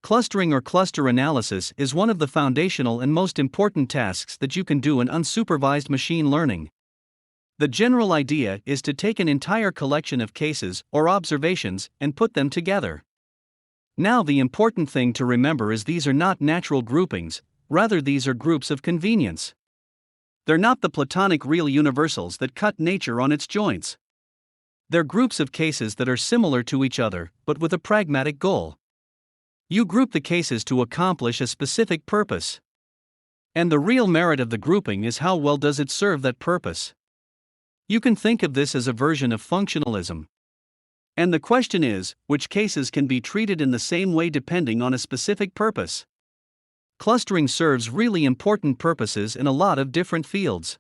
Clustering or cluster analysis is one of the foundational and most important tasks that you can do in unsupervised machine learning. The general idea is to take an entire collection of cases or observations and put them together. Now, the important thing to remember is these are not natural groupings, rather, these are groups of convenience. They're not the platonic real universals that cut nature on its joints. They're groups of cases that are similar to each other, but with a pragmatic goal. You group the cases to accomplish a specific purpose. And the real merit of the grouping is how well does it serve that purpose. You can think of this as a version of functionalism. And the question is, which cases can be treated in the same way depending on a specific purpose? Clustering serves really important purposes in a lot of different fields.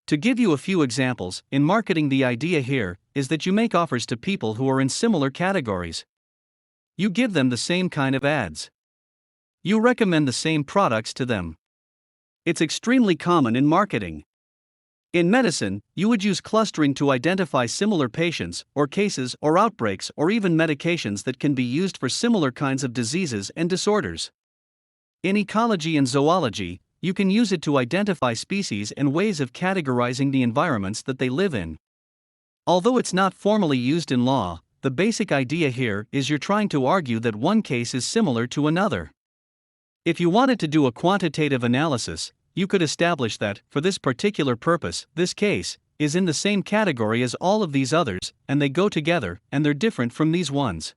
To give you a few examples, in marketing, the idea here is that you make offers to people who are in similar categories. You give them the same kind of ads. You recommend the same products to them. It's extremely common in marketing. In medicine, you would use clustering to identify similar patients, or cases, or outbreaks, or even medications that can be used for similar kinds of diseases and disorders. In ecology and zoology, you can use it to identify species and ways of categorizing the environments that they live in. Although it's not formally used in law, the basic idea here is you're trying to argue that one case is similar to another. If you wanted to do a quantitative analysis, you could establish that, for this particular purpose, this case is in the same category as all of these others, and they go together, and they're different from these ones.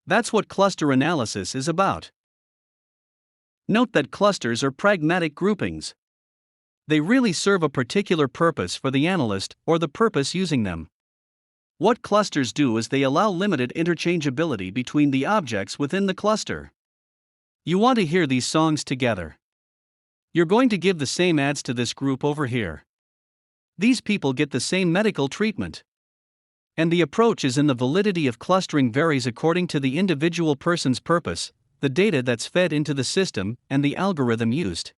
That's what cluster analysis is about. Note that clusters are pragmatic groupings. They really serve a particular purpose for the analyst or the purpose using them. What clusters do is they allow limited interchangeability between the objects within the cluster. You want to hear these songs together. You're going to give the same ads to this group over here. These people get the same medical treatment. And the approach is in the validity of clustering varies according to the individual person's purpose, the data that's fed into the system, and the algorithm used.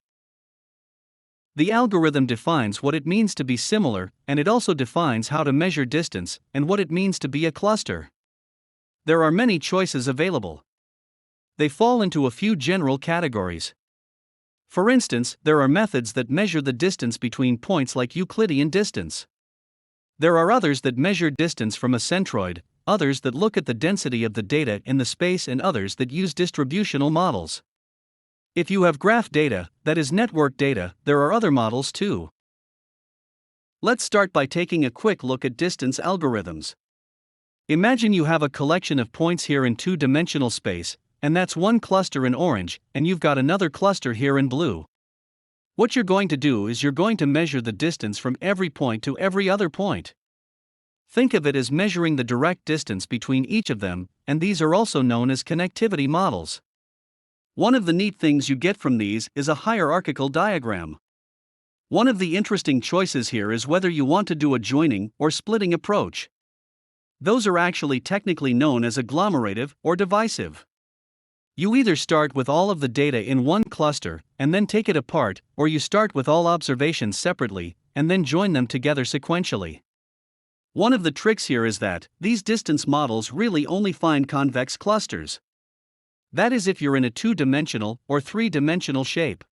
The algorithm defines what it means to be similar, and it also defines how to measure distance, and what it means to be a cluster. There are many choices available. They fall into a few general categories. For instance, there are methods that measure the distance between points like Euclidean distance. There are others that measure distance from a centroid, others that look at the density of the data in the space, and others that use distributional models. If you have graph data, that is network data, there are other models too. Let's start by taking a quick look at distance algorithms. Imagine you have a collection of points here in two-dimensional space, and that's one cluster in orange, and you've got another cluster here in blue. What you're going to do is you're going to measure the distance from every point to every other point. Think of it as measuring the direct distance between each of them, and these are also known as connectivity models. One of the neat things you get from these is a hierarchical diagram. One of the interesting choices here is whether you want to do a joining or splitting approach. Those are actually technically known as agglomerative or divisive. You either start with all of the data in one cluster and then take it apart, or you start with all observations separately and then join them together sequentially. One of the tricks here is that these distance models really only find convex clusters. That is, if you're in a two-dimensional or three-dimensional shape.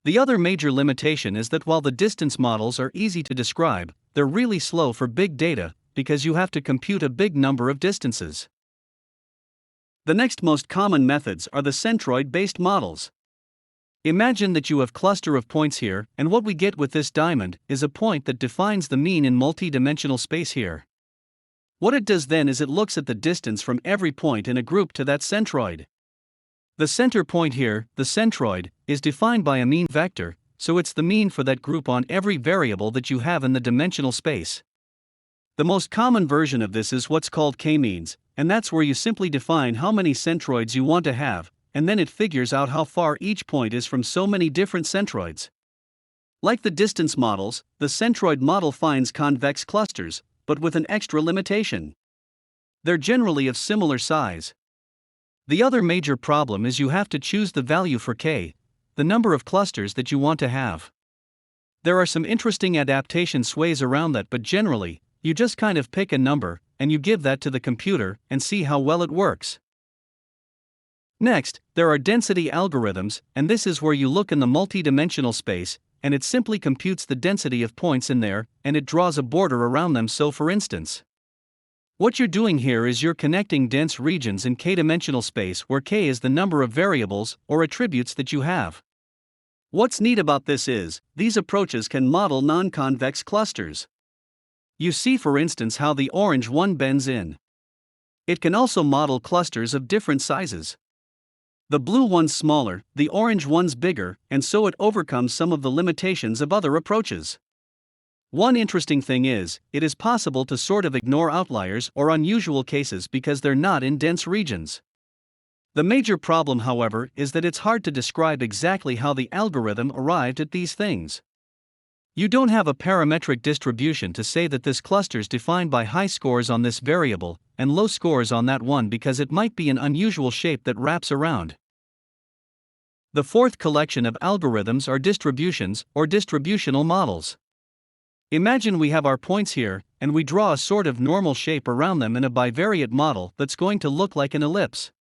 The other major limitation is that while the distance models are easy to describe, they're really slow for big data because you have to compute a big number of distances. The next most common methods are the centroid-based models. Imagine that you have a cluster of points here, and what we get with this diamond is a point that defines the mean in multi-dimensional space here. What it does then is it looks at the distance from every point in a group to that centroid. The center point here, the centroid, is defined by a mean vector, so it's the mean for that group on every variable that you have in the dimensional space. The most common version of this is what's called k-means, and that's where you simply define how many centroids you want to have, and then it figures out how far each point is from so many different centroids. Like the distance models, the centroid model finds convex clusters, but with an extra limitation. They're generally of similar size. The other major problem is you have to choose the value for k, the number of clusters that you want to have. There are some interesting adaptation ways around that, but generally, you just kind of pick a number, and you give that to the computer and see how well it works. Next, there are density algorithms, and this is where you look in the multi-dimensional space, and it simply computes the density of points in there, and it draws a border around them. So for instance, what you're doing here is you're connecting dense regions in k-dimensional space where k is the number of variables or attributes that you have. What's neat about this is, these approaches can model non-convex clusters. You see for instance how the orange one bends in. It can also model clusters of different sizes. The blue one's smaller, the orange one's bigger, and so it overcomes some of the limitations of other approaches. One interesting thing is, it is possible to sort of ignore outliers or unusual cases because they're not in dense regions. The major problem, however, is that it's hard to describe exactly how the algorithm arrived at these things. You don't have a parametric distribution to say that this cluster's defined by high scores on this variable and low scores on that one because it might be an unusual shape that wraps around. The fourth collection of algorithms are distributions or distributional models. Imagine we have our points here, and we draw a sort of normal shape around them in a bivariate model that's going to look like an ellipse.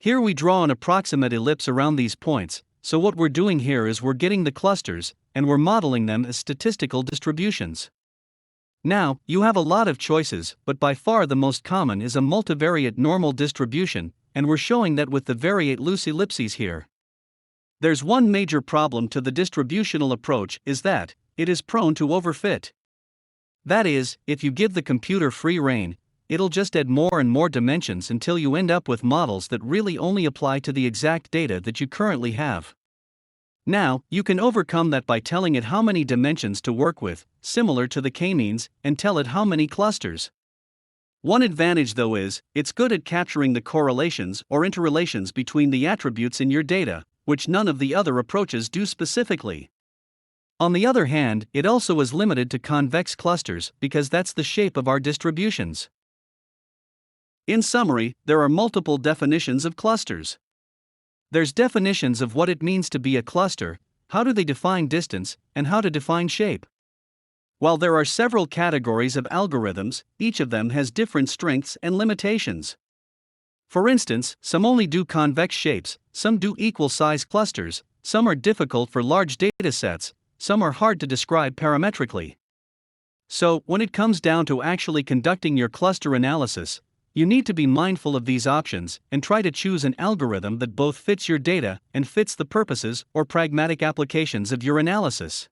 Here we draw an approximate ellipse around these points, so what we're doing here is we're getting the clusters, and we're modeling them as statistical distributions. Now, you have a lot of choices, but by far the most common is a multivariate normal distribution, and we're showing that with the variate loose ellipses here. There's one major problem to the distributional approach is that it is prone to overfit. That is, if you give the computer free rein, it'll just add more and more dimensions until you end up with models that really only apply to the exact data that you currently have. Now, you can overcome that by telling it how many dimensions to work with, similar to the k-means, and tell it how many clusters. One advantage though is, it's good at capturing the correlations or interrelations between the attributes in your data, which none of the other approaches do specifically. On the other hand, it also is limited to convex clusters because that's the shape of our distributions. In summary, there are multiple definitions of clusters. There's definitions of what it means to be a cluster, how do they define distance, and how to define shape. While there are several categories of algorithms, each of them has different strengths and limitations. For instance, some only do convex shapes, some do equal-size clusters, some are difficult for large datasets, some are hard to describe parametrically. So, when it comes down to actually conducting your cluster analysis, you need to be mindful of these options and try to choose an algorithm that both fits your data and fits the purposes or pragmatic applications of your analysis.